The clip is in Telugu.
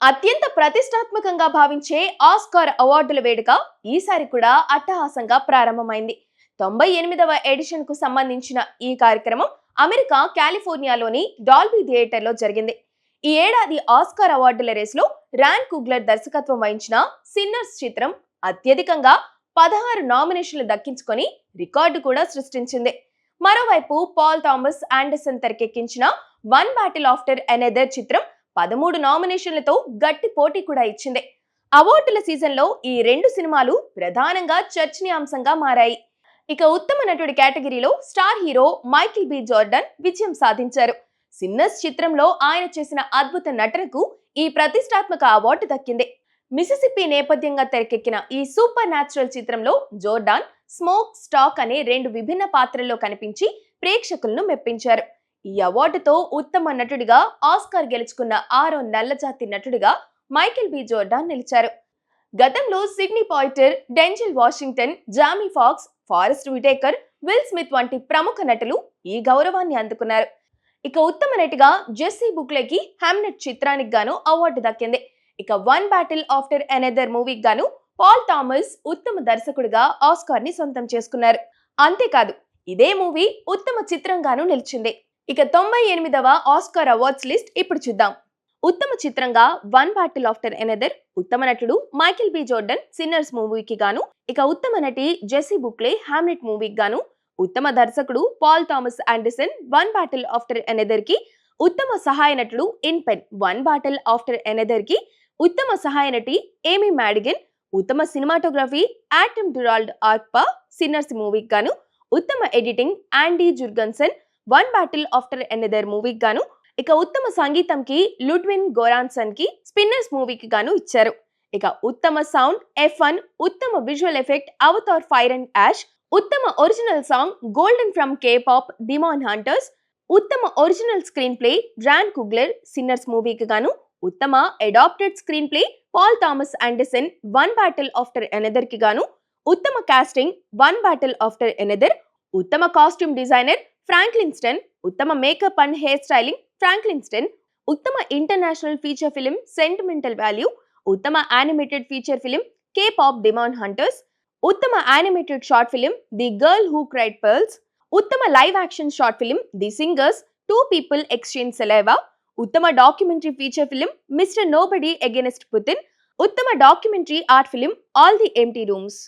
అత్యంత ప్రతిష్టాత్మకంగా భావించే ఆస్కార్ అవార్డుల వేడుక ఈసారి కూడా అట్టహాసంగా ప్రారంభమైంది. 98వ ఎడిషన్ కు సంబంధించిన ఈ కార్యక్రమం అమెరికా కాలిఫోర్నియాలోని డాల్బీ థియేటర్ లో జరిగింది. ఈ ఏడాది ఆస్కార్ అవార్డుల రేసులో ర్యాన్ కుగ్లర్ దర్శకత్వం వహించిన సిన్నర్స్ చిత్రం అత్యధికంగా 16 నామినేషన్లు దక్కించుకొని రికార్డు కూడా సృష్టించింది. మరోవైపు పాల్ థామస్ ఆండర్సన్ తెరకెక్కించిన వన్ బ్యాటిల్ ఆఫ్టర్ ఎనదర్ చిత్రం 13 నామినేషన్లతో గట్టి పోటీ కూడా ఇచ్చింది. అవార్డుల సీజన్ లో ఈ రెండు సినిమాలు ప్రధానంగా చర్చనీయాంశంగా మారాయి. ఇక ఉత్తమ నటుడి కేటగిరీలో star hero Michael B Jordan విజయం సాధించారు. సిన్నర్స్ చిత్రంలో ఆయన చేసిన అద్భుత నటనకు ఈ ప్రతిష్టాత్మక అవార్డు దక్కింది. మిసిసిపి నేపథ్యంగా తెరకెక్కిన ఈ సూపర్ న్యాచురల్ చిత్రంలో జోర్డాన్ స్మోక్ స్టాక్ అనే రెండు విభిన్న పాత్రల్లో కనిపించి ప్రేక్షకులను మెప్పించారు. ఈ అవార్డుతో ఉత్తమ నటుడిగా ఆస్కార్ గెలుచుకున్న 6వ నల్లజాతి నటుడిగా మైకేల్ బి జోర్డాన్ నిలిచారు. గతంలో Sidney Poitier, Denzel Washington, Jamie Foxx, Forest Whitaker, Will Smith వంటి ప్రముఖ నటులు ఈ గౌరవాన్ని అందుకున్నారు. ఇక ఉత్తమ నటిగా జెస్సీ బుక్లేకి హామ్లెట్ చిత్రానికి గాను అవార్డు దక్కింది. ఇక వన్ బ్యాటిల్ ఆఫ్టర్ ఎనదర్ మూవీకి గాను పాల్ థామస్ ఉత్తమ దర్శకుడిగా ఆస్కార్ ని సొంతం చేసుకున్నారు. అంతేకాదు ఇదే మూవీ ఉత్తమ చిత్రంగాను నిలిచింది. ఇక 98వ ఆస్కార్ అవార్డ్స్ లిస్ట్ ఇప్పుడు చూద్దాం. ఉత్తమ చిత్రంగా వన్ బ్యాటిల్ ఆఫ్టర్ ఎనదర్, ఉత్తమ నటుడు మైకేల్ బి జోర్డాన్ సిన్నర్స్ మూవీకి గాను, ఇక ఉత్తమ నటి జెస్సీ బుక్లే హామ్లెట్ మూవీకి గాను, ఉత్తమ దర్శకుడు Paul Thomas Anderson one battle after another కి, ఉత్తమ సహాయ నటుడు Sean Penn One battle after another కి, ఉత్తమ సహాయ నటి ఏమీ మ్యాడిగన్, ఉత్తమ cinematography Autumn Durald Arkapaw Sinners మూవీకి గాను, ఉత్తమ editing Andy Jurgensen One battle after Another మూవీకి గాను, ఇక ఉత్తమ సంగీతంకి లుడ్విన్ గోరాన్సన్ కి స్పిన్నర్స్ మూవీకి గాను ఇచ్చారు. ఇక ఉత్తమ సౌండ్ F1, ఉత్తమ visual effect Avatar fire and ash, ఉత్తమ original song golden from K-pop demon hunters, ఉత్తమ original screenplay Ryan Coogler sinners మూవీకి గాను, ఉత్తమ adapted screenplay Paul Thomas Anderson one battle after another కి గాను, ఉత్తమ casting one battle after another, ఉత్తమ కాస్ట్యూమ్ డిజైనర్ ఫ్రాంక్లిన్ స్టన్, ఉత్తమ makeup and hair styling Frankenstein, ఉత్తమ international feature film sentimental value, ఉత్తమ animated feature film K-pop demand hunters, ఉత్తమ animated short film the girl who cried pearls, ఉత్తమ live action short film the singers two people exchange saliva, ఉత్తమ documentary feature film mister nobody against Putin, ఉత్తమ documentary short film all the empty rooms.